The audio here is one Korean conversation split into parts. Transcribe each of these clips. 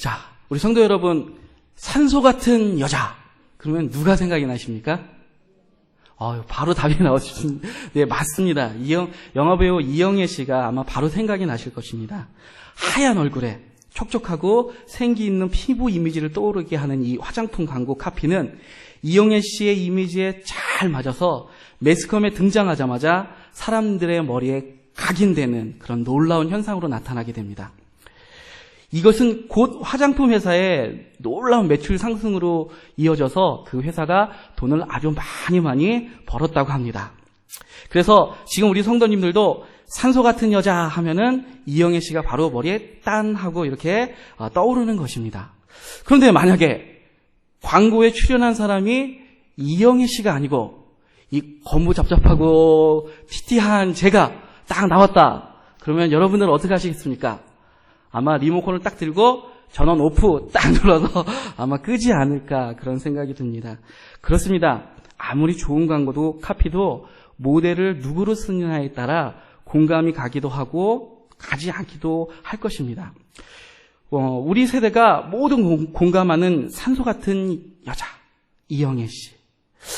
자, 우리 성도 여러분, 산소 같은 여자. 그러면 누가 생각이 나십니까? 바로 답이 나오십니다. 네, 맞습니다. 영화배우 이영애 씨가 아마 바로 생각이 나실 것입니다. 하얀 얼굴에 촉촉하고 생기 있는 피부 이미지를 떠오르게 하는 이 화장품 광고 카피는 이영애 씨의 이미지에 잘 맞아서 매스컴에 등장하자마자 사람들의 머리에 각인되는 그런 놀라운 현상으로 나타나게 됩니다. 이것은 곧 화장품 회사의 놀라운 매출 상승으로 이어져서 그 회사가 돈을 아주 많이 벌었다고 합니다. 그래서 지금 우리 성도님들도 산소 같은 여자 하면은 이영애 씨가 바로 머리에 딴 하고 이렇게 떠오르는 것입니다. 그런데 만약에 광고에 출연한 사람이 이영애 씨가 아니고 이 거무잡잡하고 티티한 제가 딱 나왔다. 그러면 여러분들은 어떻게 하시겠습니까? 아마 리모컨을 딱 들고 전원 오프 딱 눌러서 아마 끄지 않을까 그런 생각이 듭니다. 그렇습니다. 아무리 좋은 광고도 카피도 모델을 누구로 쓰느냐에 따라 공감이 가기도 하고 가지 않기도 할 것입니다. 우리 세대가 모두 공감하는 산소 같은 여자 이영애 씨.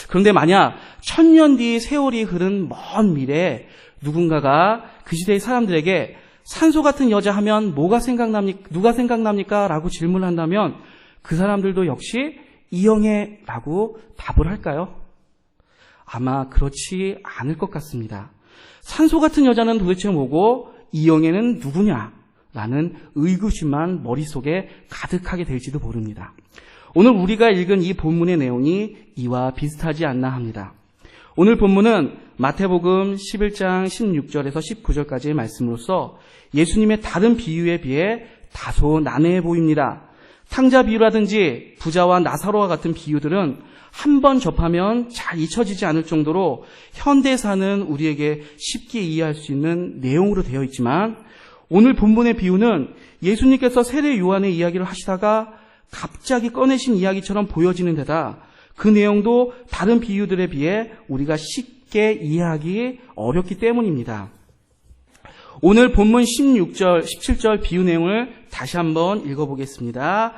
그런데 만약 1000년 뒤 세월이 흐른 먼 미래에 누군가가 그 시대의 사람들에게 산소 같은 여자 하면 누가 생각납니까? 라고 질문한다면 그 사람들도 역시 이영애라고 답을 할까요? 아마 그렇지 않을 것 같습니다. 산소 같은 여자는 도대체 뭐고 이영애는 누구냐라는 의구심만 머릿속에 가득하게 될지도 모릅니다. 오늘 우리가 읽은 이 본문의 내용이 이와 비슷하지 않나 합니다. 오늘 본문은 마태복음 11장 16절에서 19절까지의 말씀으로서 예수님의 다른 비유에 비해 다소 난해해 보입니다. 탕자 비유라든지 부자와 나사로와 같은 비유들은 한 번 접하면 잘 잊혀지지 않을 정도로 현대에 사는 우리에게 쉽게 이해할 수 있는 내용으로 되어 있지만 오늘 본문의 비유는 예수님께서 세례 요한의 이야기를 하시다가 갑자기 꺼내신 이야기처럼 보여지는 데다 그 내용도 다른 비유들에 비해 우리가 쉽게 이해하기 어렵기 때문입니다. 오늘 본문 16절, 17절 비유 내용을 다시 한번 읽어보겠습니다.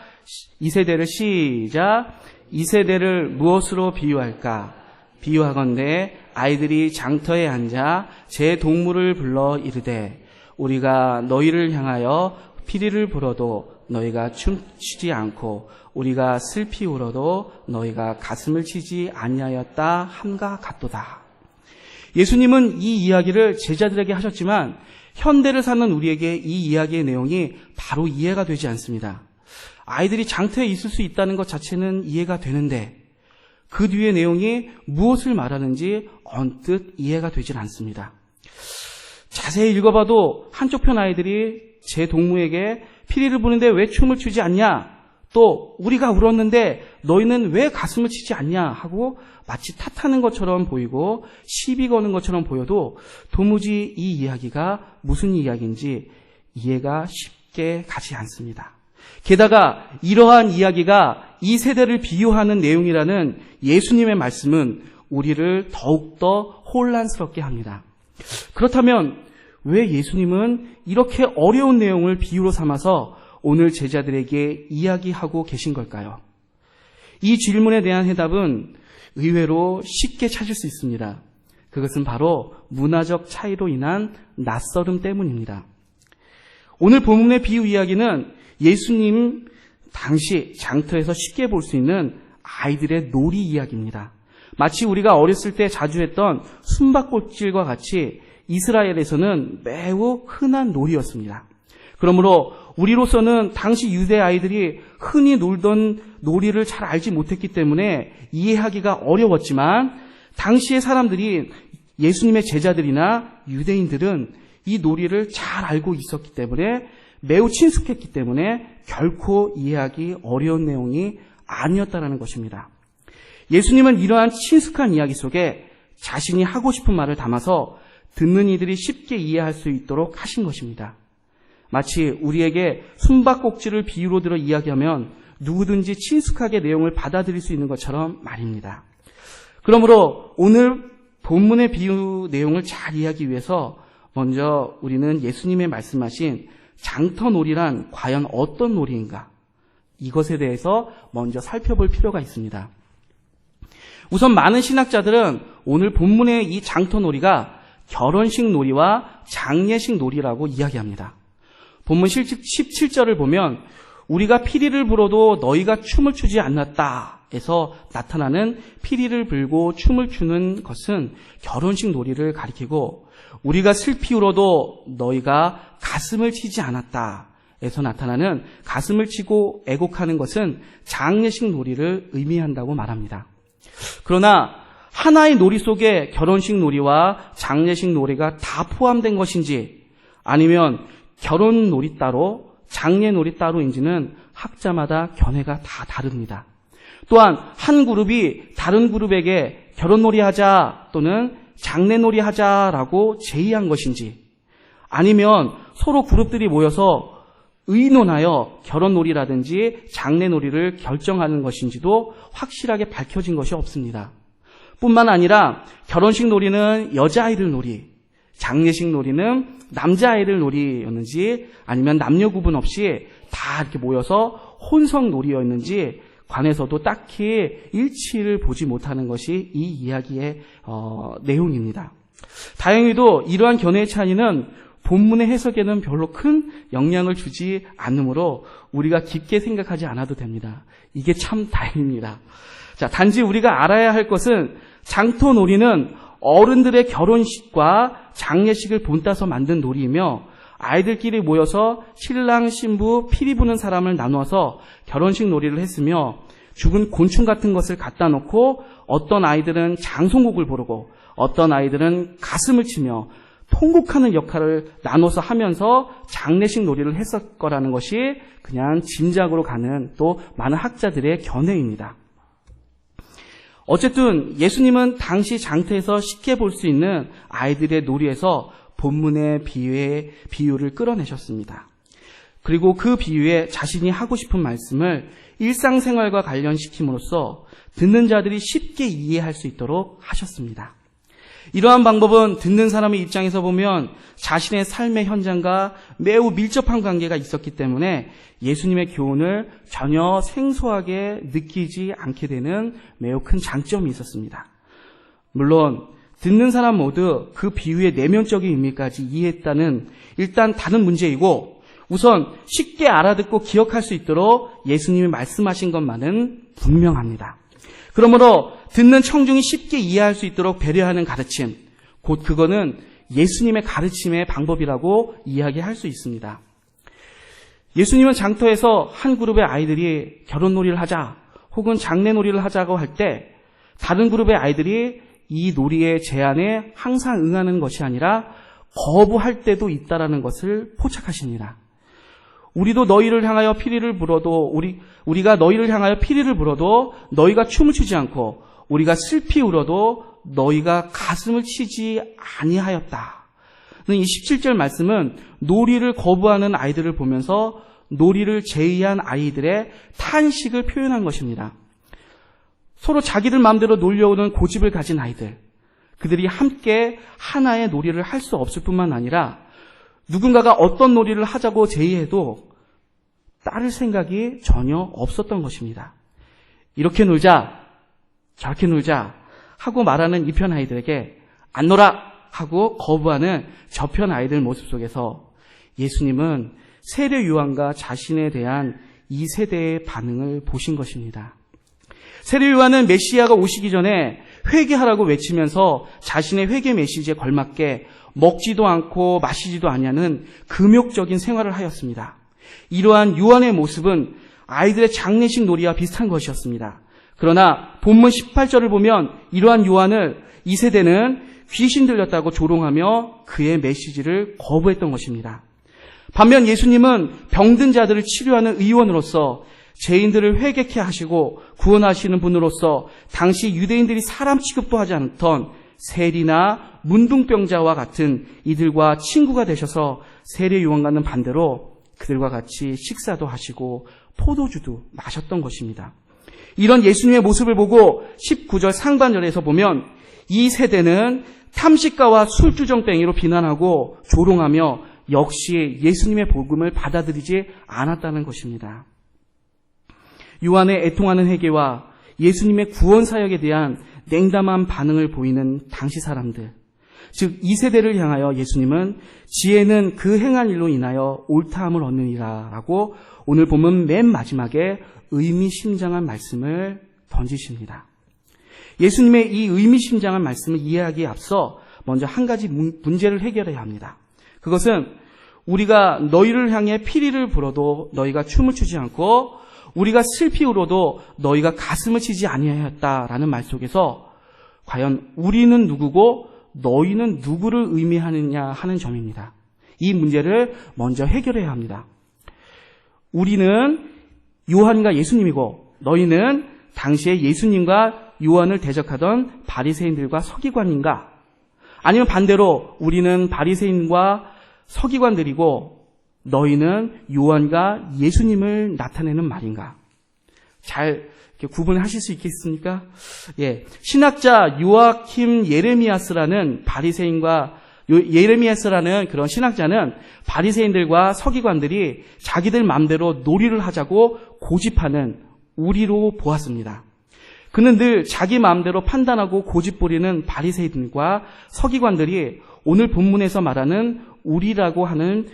이 세대를 시작. 이 세대를 무엇으로 비유할까? 비유하건대 아이들이 장터에 앉아 제 동물을 불러 이르되 우리가 너희를 향하여 피리를 불어도 너희가 춤추지 않고 우리가 슬피 울어도 너희가 가슴을 치지 아니하였다 함과 같도다. 예수님은 이 이야기를 제자들에게 하셨지만 현대를 사는 우리에게 이 이야기의 내용이 바로 이해가 되지 않습니다. 아이들이 장터에 있을 수 있다는 것 자체는 이해가 되는데 그 뒤의 내용이 무엇을 말하는지 언뜻 이해가 되질 않습니다. 자세히 읽어봐도 한쪽 편 아이들이 제 동무에게 피리를 부는데 왜 춤을 추지 않냐? 또 우리가 울었는데 너희는 왜 가슴을 치지 않냐? 하고 마치 탓하는 것처럼 보이고 시비 거는 것처럼 보여도 도무지 이 이야기가 무슨 이야기인지 이해가 쉽게 가지 않습니다. 게다가 이러한 이야기가 이 세대를 비유하는 내용이라는 예수님의 말씀은 우리를 더욱더 혼란스럽게 합니다. 그렇다면 왜 예수님은 이렇게 어려운 내용을 비유로 삼아서 오늘 제자들에게 이야기하고 계신 걸까요? 이 질문에 대한 해답은 의외로 쉽게 찾을 수 있습니다. 그것은 바로 문화적 차이로 인한 낯설음 때문입니다. 오늘 본문의 비유 이야기는 예수님 당시 장터에서 쉽게 볼 수 있는 아이들의 놀이 이야기입니다. 마치 우리가 어렸을 때 자주 했던 숨바꼭질과 같이 이스라엘에서는 매우 흔한 놀이였습니다. 그러므로 우리로서는 당시 유대 아이들이 흔히 놀던 놀이를 잘 알지 못했기 때문에 이해하기가 어려웠지만 당시의 사람들이 예수님의 제자들이나 유대인들은 이 놀이를 잘 알고 있었기 때문에 매우 친숙했기 때문에 결코 이해하기 어려운 내용이 아니었다는 것입니다. 예수님은 이러한 친숙한 이야기 속에 자신이 하고 싶은 말을 담아서 듣는 이들이 쉽게 이해할 수 있도록 하신 것입니다. 마치 우리에게 숨바꼭질을 비유로 들어 이야기하면 누구든지 친숙하게 내용을 받아들일 수 있는 것처럼 말입니다. 그러므로 오늘 본문의 비유 내용을 잘 이해하기 위해서 먼저 우리는 예수님의 말씀하신 장터놀이란 과연 어떤 놀이인가? 이것에 대해서 먼저 살펴볼 필요가 있습니다. 우선 많은 신학자들은 오늘 본문의 이 장터놀이가 결혼식 놀이와 장례식 놀이라고 이야기합니다. 본문 17절을 보면 우리가 피리를 불어도 너희가 춤을 추지 않았다 에서 나타나는 피리를 불고 춤을 추는 것은 결혼식 놀이를 가리키고, 우리가 슬피 울어도 너희가 가슴을 치지 않았다 에서 나타나는 가슴을 치고 애곡하는 것은 장례식 놀이를 의미한다고 말합니다. 그러나 하나의 놀이 속에 결혼식 놀이와 장례식 놀이가 다 포함된 것인지, 아니면 결혼 놀이 따로 장례 놀이 따로인지는 학자마다 견해가 다 다릅니다. 또한 한 그룹이 다른 그룹에게 결혼 놀이 하자 또는 장례 놀이 하자라고 제의한 것인지, 아니면 서로 그룹들이 모여서 의논하여 결혼 놀이라든지 장례 놀이를 결정하는 것인지도 확실하게 밝혀진 것이 없습니다. 뿐만 아니라 결혼식 놀이는 여자아이들 놀이, 장례식 놀이는 남자아이들 놀이였는지, 아니면 남녀 구분 없이 다 이렇게 모여서 혼성 놀이였는지 관에서도 딱히 일치를 보지 못하는 것이 이 이야기의 내용입니다. 다행히도 이러한 견해의 차이는 본문의 해석에는 별로 큰 영향을 주지 않으므로 우리가 깊게 생각하지 않아도 됩니다. 이게 참 다행입니다. 자, 단지 우리가 알아야 할 것은 장터놀이는 어른들의 결혼식과 장례식을 본따서 만든 놀이이며, 아이들끼리 모여서 신랑 신부 피리 부는 사람을 나누어서 결혼식 놀이를 했으며, 죽은 곤충 같은 것을 갖다 놓고 어떤 아이들은 장송곡을 부르고 어떤 아이들은 가슴을 치며 통곡하는 역할을 나눠서 하면서 장례식 놀이를 했을 거라는 것이 그냥 짐작으로 가는 또 많은 학자들의 견해입니다. 어쨌든 예수님은 당시 장터에서 쉽게 볼 수 있는 아이들의 놀이에서 본문의 비유를 끌어내셨습니다. 그리고 그 비유에 자신이 하고 싶은 말씀을 일상생활과 관련시킴으로써 듣는 자들이 쉽게 이해할 수 있도록 하셨습니다. 이러한 방법은 듣는 사람의 입장에서 보면 자신의 삶의 현장과 매우 밀접한 관계가 있었기 때문에 예수님의 교훈을 전혀 생소하게 느끼지 않게 되는 매우 큰 장점이 있었습니다. 물론 듣는 사람 모두 그 비유의 내면적인 의미까지 이해했다는 일단 다른 문제이고, 우선 쉽게 알아듣고 기억할 수 있도록 예수님이 말씀하신 것만은 분명합니다. 그러므로 듣는 청중이 쉽게 이해할 수 있도록 배려하는 가르침, 곧 그거는 예수님의 가르침의 방법이라고 이야기할 수 있습니다. 예수님은 장터에서 한 그룹의 아이들이 결혼놀이를 하자 혹은 장례놀이를 하자고 할 때 다른 그룹의 아이들이 이 놀이의 제안에 항상 응하는 것이 아니라 거부할 때도 있다라는 것을 포착하십니다. 우리도 너희를 향하여 피리를 불어도 우리가 너희를 향하여 피리를 불어도 너희가 춤을 추지 않고 우리가 슬피 울어도 너희가 가슴을 치지 아니하였다. 이 17절 말씀은 놀이를 거부하는 아이들을 보면서 놀이를 제의한 아이들의 탄식을 표현한 것입니다. 서로 자기들 마음대로 놀려오는 고집을 가진 아이들, 그들이 함께 하나의 놀이를 할 수 없을 뿐만 아니라 누군가가 어떤 놀이를 하자고 제의해도 따를 생각이 전혀 없었던 것입니다. 이렇게 놀자, 저렇게 놀자 하고 말하는 이 편 아이들에게 안 놀아 하고 거부하는 저편 아이들 모습 속에서 예수님은 세례 요한과 자신에 대한 이 세대의 반응을 보신 것입니다. 세례 요한은 메시아가 오시기 전에 회개하라고 외치면서 자신의 회개 메시지에 걸맞게 먹지도 않고 마시지도 아니하는 금욕적인 생활을 하였습니다. 이러한 요한의 모습은 아이들의 장례식 놀이와 비슷한 것이었습니다. 그러나 본문 18절을 보면 이러한 요한을 이 세대는 귀신 들렸다고 조롱하며 그의 메시지를 거부했던 것입니다. 반면 예수님은 병든 자들을 치료하는 의원으로서 죄인들을 회개케 하시고 구원하시는 분으로서 당시 유대인들이 사람 취급도 하지 않던 세리나 문둥병자와 같은 이들과 친구가 되셔서 세례 요한과는 반대로 그들과 같이 식사도 하시고 포도주도 마셨던 것입니다. 이런 예수님의 모습을 보고 19절 상반절에서 보면 이 세대는 탐식가와 술주정뱅이로 비난하고 조롱하며 역시 예수님의 복음을 받아들이지 않았다는 것입니다. 요한의 애통하는 회개와 예수님의 구원 사역에 대한 냉담한 반응을 보이는 당시 사람들, 즉 이 세대를 향하여 예수님은 지혜는 그 행한 일로 인하여 옳다함을 얻느니라 라고 오늘 보면 맨 마지막에 의미심장한 말씀을 던지십니다. 예수님의 이 의미심장한 말씀을 이해하기에 앞서 먼저 한 가지 문제를 해결해야 합니다. 그것은 우리가 너희를 향해 피리를 불어도 너희가 춤을 추지 않고 우리가 슬피 울어도 너희가 가슴을 치지 아니하였다라는 말 속에서 과연 우리는 누구고 너희는 누구를 의미하느냐 하는 점입니다. 이 문제를 먼저 해결해야 합니다. 우리는 요한과 예수님이고 너희는 당시에 예수님과 요한을 대적하던 바리새인들과 서기관인가? 아니면 반대로 우리는 바리새인과 서기관들이고 너희는 요한과 예수님을 나타내는 말인가? 잘 이렇게 구분하실 수 있겠습니까? 신학자 요아킴 예레미야스라는 예레미야스라는 그런 신학자는 바리새인들과 서기관들이 자기들 마음대로 놀이를 하자고 고집하는 우리로 보았습니다. 그는 늘 자기 마음대로 판단하고 고집부리는 바리새인들과 서기관들이 오늘 본문에서 말하는 우리라고 하는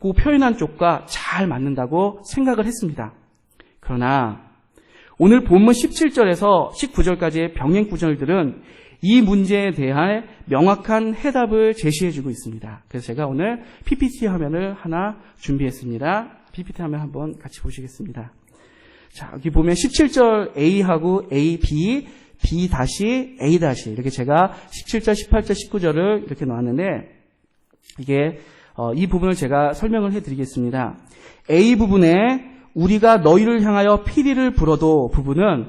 그 표현한 쪽과 잘 맞는다고 생각을 했습니다. 그러나 오늘 본문 17절에서 19절까지의 병행 구절들은 이 문제에 대한 명확한 해답을 제시해주고 있습니다. 그래서 제가 오늘 PPT 화면을 하나 준비했습니다. PPT 화면 한번 같이 보시겠습니다. 자, 여기 보면 17절 A하고 A, B, B 다시 A 다시 이렇게 제가 17절, 18절, 19절을 이렇게 놓았는데 이게 이 부분을 제가 설명을 해드리겠습니다. A 부분에 우리가 너희를 향하여 피리를 불어도 부분은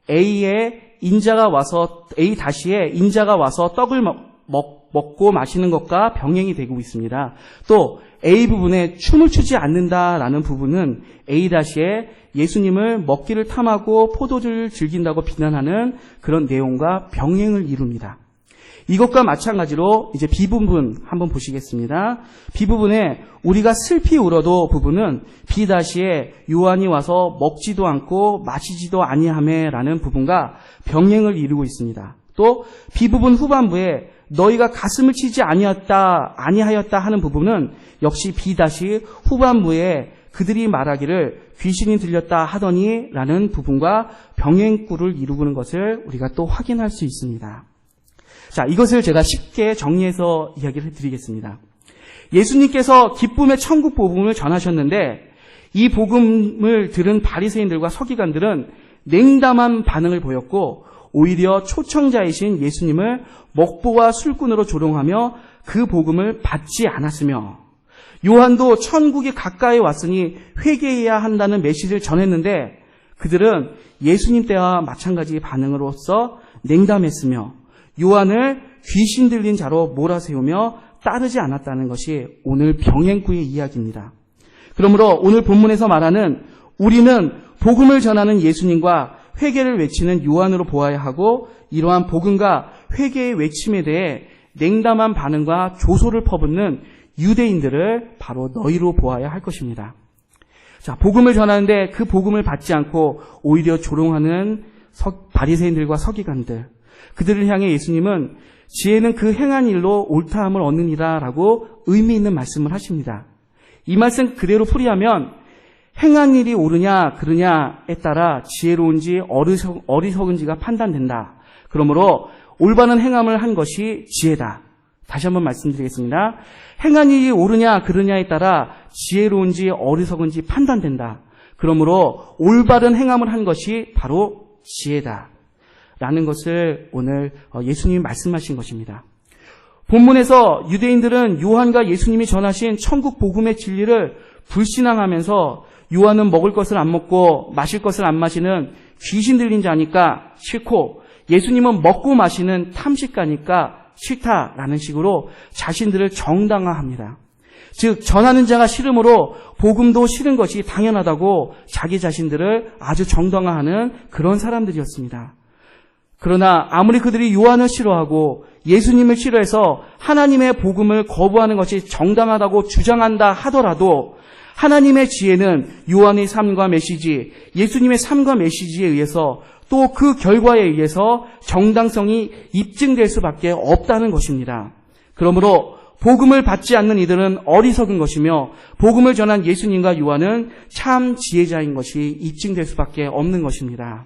A의 인자가 와서 A 다시에 인자가 와서 떡을 먹고 마시는 것과 병행이 되고 있습니다. 또 A 부분에 춤을 추지 않는다라는 부분은 A 다시에 예수님을 먹기를 탐하고 포도주를 즐긴다고 비난하는 그런 내용과 병행을 이룹니다. 이것과 마찬가지로 이제 B 부분 한번 보시겠습니다. B 부분에 우리가 슬피 울어도 부분은 B 다시에 요한이 와서 먹지도 않고 마시지도 아니하매라는 부분과 병행을 이루고 있습니다. 또 B 부분 후반부에 너희가 가슴을 치지 아니하였다 하는 부분은 역시 B 다시 후반부에 그들이 말하기를 귀신이 들렸다 하더니 라는 부분과 병행구를 이루는 것을 우리가 또 확인할 수 있습니다. 자, 이것을 제가 쉽게 정리해서 이야기를 해드리겠습니다. 예수님께서 기쁨의 천국 복음을 전하셨는데 이 복음을 들은 바리새인들과 서기관들은 냉담한 반응을 보였고 오히려 초청자이신 예수님을 먹보와 술꾼으로 조롱하며 그 복음을 받지 않았으며 요한도 천국이 가까이 왔으니 회개해야 한다는 메시지를 전했는데 그들은 예수님 때와 마찬가지 반응으로서 냉담했으며 요한을 귀신 들린 자로 몰아세우며 따르지 않았다는 것이 오늘 병행구의 이야기입니다. 그러므로 오늘 본문에서 말하는 우리는 복음을 전하는 예수님과 회개를 외치는 요한으로 보아야 하고 이러한 복음과 회개의 외침에 대해 냉담한 반응과 조소를 퍼붓는 유대인들을 바로 너희로 보아야 할 것입니다. 자, 복음을 전하는데 그 복음을 받지 않고 오히려 조롱하는 바리새인들과 서기관들, 그들을 향해 예수님은 지혜는 그 행한 일로 옳다함을 얻느니라 라고 의미 있는 말씀을 하십니다. 이 말씀 그대로 풀이하면 행한 일이 옳으냐 그르냐에 따라 지혜로운지 어리석은지가 판단된다. 그러므로 올바른 행함을 한 것이 지혜다. 다시 한번 말씀드리겠습니다. 행한 일이 옳으냐 그르냐에 따라 지혜로운지 어리석은지 판단된다. 그러므로 올바른 행함을 한 것이 바로 지혜다. 라는 것을 오늘 예수님이 말씀하신 것입니다. 본문에서 유대인들은 요한과 예수님이 전하신 천국 복음의 진리를 불신앙하면서 요한은 먹을 것을 안 먹고 마실 것을 안 마시는 귀신 들린 자니까 싫고 예수님은 먹고 마시는 탐식가니까 싫다라는 식으로 자신들을 정당화합니다. 즉 전하는 자가 싫으므로 복음도 싫은 것이 당연하다고 자기 자신들을 아주 정당화하는 그런 사람들이었습니다. 그러나 아무리 그들이 요한을 싫어하고 예수님을 싫어해서 하나님의 복음을 거부하는 것이 정당하다고 주장한다 하더라도 하나님의 지혜는 요한의 삶과 메시지, 예수님의 삶과 메시지에 의해서 또 그 결과에 의해서 정당성이 입증될 수밖에 없다는 것입니다. 그러므로 복음을 받지 않는 이들은 어리석은 것이며 복음을 전한 예수님과 요한은 참 지혜자인 것이 입증될 수밖에 없는 것입니다.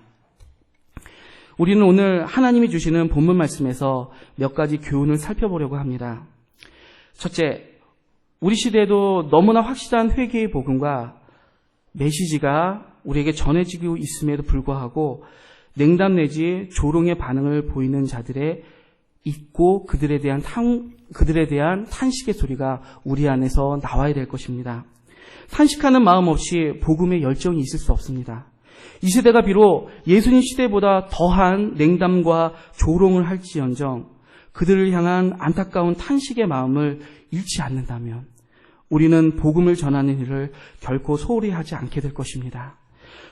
우리는 오늘 하나님이 주시는 본문 말씀에서 몇 가지 교훈을 살펴보려고 합니다. 첫째, 우리 시대에도 너무나 확실한 회개의 복음과 메시지가 우리에게 전해지고 있음에도 불구하고 냉담 내지 조롱의 반응을 보이는 자들의 있고 그들에 대한 탄식의 소리가 우리 안에서 나와야 될 것입니다. 탄식하는 마음 없이 복음의 열정이 있을 수 없습니다. 이 시대가 비록 예수님 시대보다 더한 냉담과 조롱을 할지언정 그들을 향한 안타까운 탄식의 마음을 잃지 않는다면 우리는 복음을 전하는 일을 결코 소홀히 하지 않게 될 것입니다.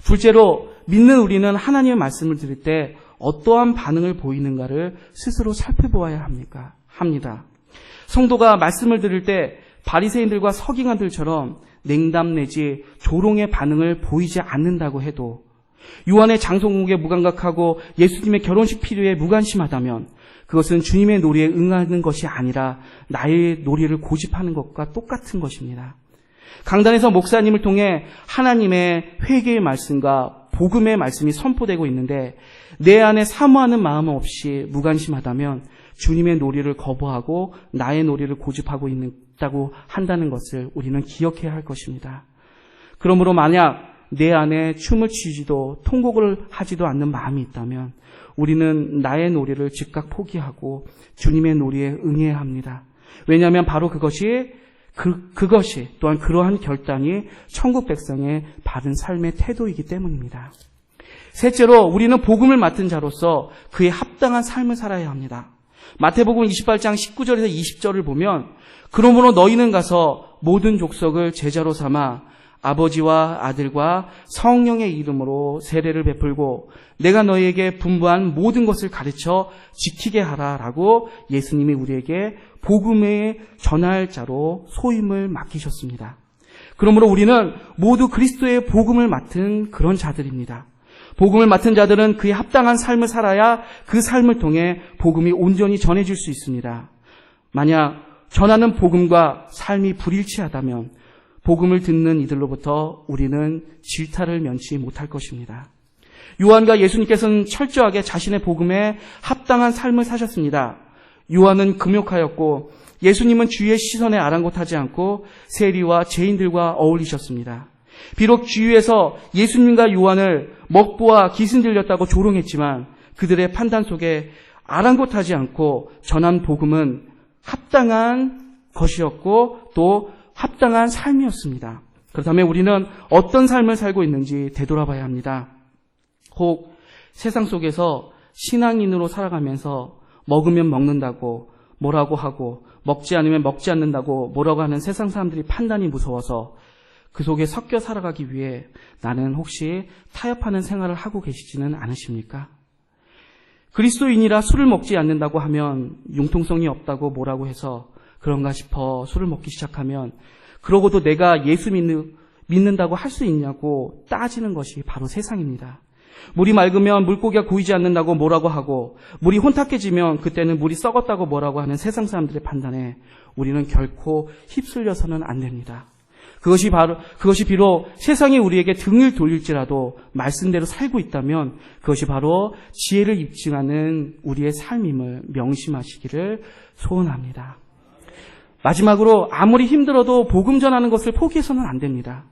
둘째로, 믿는 우리는 하나님의 말씀을 들을 때 어떠한 반응을 보이는가를 스스로 살펴보아야 합니다. 성도가 말씀을 들을 때 바리새인들과 서기관들처럼 냉담 내지 조롱의 반응을 보이지 않는다고 해도 요한의 장성국에 무감각하고 예수님의 결혼식 필요에 무관심하다면 그것은 주님의 놀이에 응하는 것이 아니라 나의 놀이를 고집하는 것과 똑같은 것입니다. 강단에서 목사님을 통해 하나님의 회개의 말씀과 복음의 말씀이 선포되고 있는데 내 안에 사모하는 마음 없이 무관심하다면 주님의 놀이를 거부하고 나의 놀이를 고집하고 있다고 한다는 것을 우리는 기억해야 할 것입니다. 그러므로 만약 내 안에 춤을 추지도 통곡을 하지도 않는 마음이 있다면 우리는 나의 놀이를 즉각 포기하고 주님의 놀이에 응해야 합니다. 왜냐하면 바로 그것이 또한 그러한 결단이 천국 백성의 바른 삶의 태도이기 때문입니다. 셋째로, 우리는 복음을 맡은 자로서 그에 합당한 삶을 살아야 합니다. 마태복음 28장 19절에서 20절을 보면 그러므로 너희는 가서 모든 족속을 제자로 삼아 아버지와 아들과 성령의 이름으로 세례를 베풀고 내가 너희에게 분부한 모든 것을 가르쳐 지키게 하라라고 예수님이 우리에게 복음의 전할 자로 소임을 맡기셨습니다. 그러므로 우리는 모두 그리스도의 복음을 맡은 그런 자들입니다. 복음을 맡은 자들은 그에 합당한 삶을 살아야 그 삶을 통해 복음이 온전히 전해질 수 있습니다. 만약 전하는 복음과 삶이 불일치하다면 복음을 듣는 이들로부터 우리는 질타를 면치 못할 것입니다. 요한과 예수님께서는 철저하게 자신의 복음에 합당한 삶을 사셨습니다. 요한은 금욕하였고 예수님은 주위의 시선에 아랑곳하지 않고 세리와 죄인들과 어울리셨습니다. 비록 주위에서 예수님과 요한을 먹보와 기승 들렸다고 조롱했지만 그들의 판단 속에 아랑곳하지 않고 전한 복음은 합당한 것이었고 또 합당한 삶이었습니다. 그렇다면 우리는 어떤 삶을 살고 있는지 되돌아봐야 합니다. 혹 세상 속에서 신앙인으로 살아가면서 먹으면 먹는다고 뭐라고 하고 먹지 않으면 먹지 않는다고 뭐라고 하는 세상 사람들이 판단이 무서워서 그 속에 섞여 살아가기 위해 나는 혹시 타협하는 생활을 하고 계시지는 않으십니까? 그리스도인이라 술을 먹지 않는다고 하면 융통성이 없다고 뭐라고 해서 그런가 싶어 술을 먹기 시작하면 그러고도 내가 예수 믿는다고 할 수 있냐고 따지는 것이 바로 세상입니다. 물이 맑으면 물고기가 고이지 않는다고 뭐라고 하고 물이 혼탁해지면 그때는 물이 썩었다고 뭐라고 하는 세상 사람들의 판단에 우리는 결코 휩쓸려서는 안 됩니다. 그것이 비록 세상이 우리에게 등을 돌릴지라도 말씀대로 살고 있다면 그것이 바로 지혜를 입증하는 우리의 삶임을 명심하시기를 소원합니다. 마지막으로 아무리 힘들어도 복음 전하는 것을 포기해서는 안 됩니다.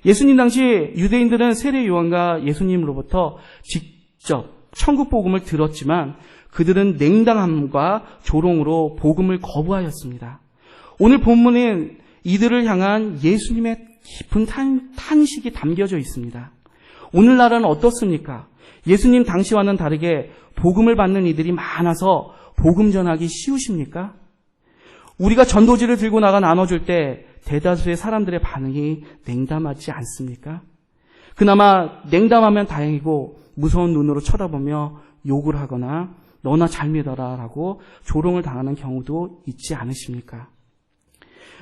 예수님 당시 유대인들은 세례 요한과 예수님으로부터 직접 천국 복음을 들었지만 그들은 냉담함과 조롱으로 복음을 거부하였습니다. 오늘 본문엔 이들을 향한 예수님의 깊은 탄식이 담겨져 있습니다. 오늘날은 어떻습니까? 예수님 당시와는 다르게 복음을 받는 이들이 많아서 복음 전하기 쉬우십니까? 우리가 전도지를 들고 나가 나눠줄 때 대다수의 사람들의 반응이 냉담하지 않습니까? 그나마 냉담하면 다행이고 무서운 눈으로 쳐다보며 욕을 하거나 너나 잘 믿어라 라고 조롱을 당하는 경우도 있지 않으십니까?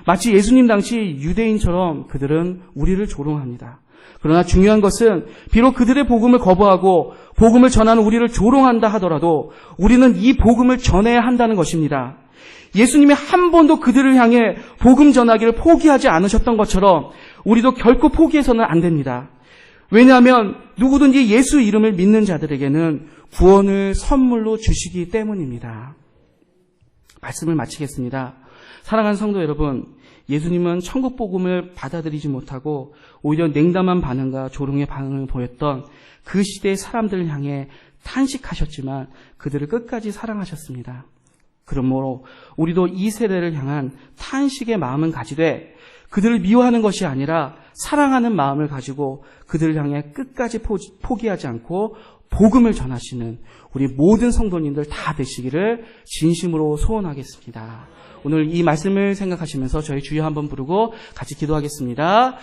마치 예수님 당시 유대인처럼 그들은 우리를 조롱합니다. 그러나 중요한 것은 비록 그들의 복음을 거부하고 복음을 전하는 우리를 조롱한다 하더라도 우리는 이 복음을 전해야 한다는 것입니다. 예수님이 한 번도 그들을 향해 복음 전하기를 포기하지 않으셨던 것처럼 우리도 결코 포기해서는 안 됩니다. 왜냐하면 누구든지 예수 이름을 믿는 자들에게는 구원을 선물로 주시기 때문입니다. 말씀을 마치겠습니다. 사랑하는 성도 여러분, 예수님은 천국 복음을 받아들이지 못하고 오히려 냉담한 반응과 조롱의 반응을 보였던 그 시대의 사람들을 향해 탄식하셨지만 그들을 끝까지 사랑하셨습니다. 그러므로 우리도 이 세대를 향한 탄식의 마음은 가지되 그들을 미워하는 것이 아니라 사랑하는 마음을 가지고 그들을 향해 끝까지 포기하지 않고 복음을 전하시는 우리 모든 성도님들 다 되시기를 진심으로 소원하겠습니다. 오늘 이 말씀을 생각하시면서 저희 주여 한번 부르고 같이 기도하겠습니다.